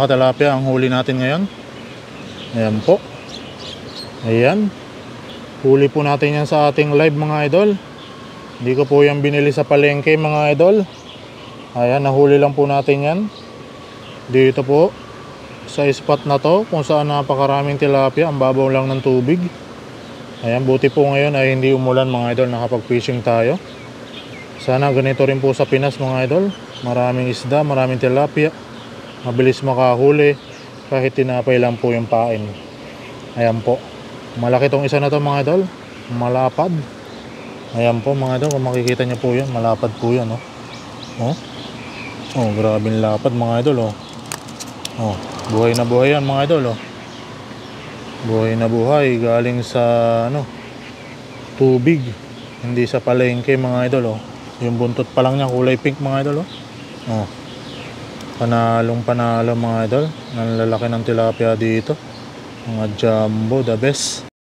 Mga tilapia ang huli natin ngayon. Ayan po. Ayan. Huli po natin yan sa ating live mga idol. Hindi ko po yan binili sa palengke mga idol. Ayan, nahuli lang po natin yan. Dito po sa spot na to kung saan napakaraming tilapia. Ang babaw lang ng tubig. Ayan, buti po ngayon ay hindi umulan mga idol. Nakapag-fishing tayo. Sana ganito rin po sa Pinas mga idol. Maraming isda, maraming tilapia. Mabilis makahuli kahit tinapay lang po yung pain. Ayan po. Malaki tong isa na to mga idol. Malapad. Ayan po mga idol. Kung makikita nyo po yan. Malapad po yan. Oh, oh grabing lapad mga idol. Oh, buhay na buhay yan mga idol. Buhay na buhay. Galing sa tubig. Hindi sa palengke mga idol. Yung buntot pa lang niya kulay pink mga idol. Oh. Panalong panalo mga idol. Ang lalaki ng tilapia dito. Mga jumbo, the best.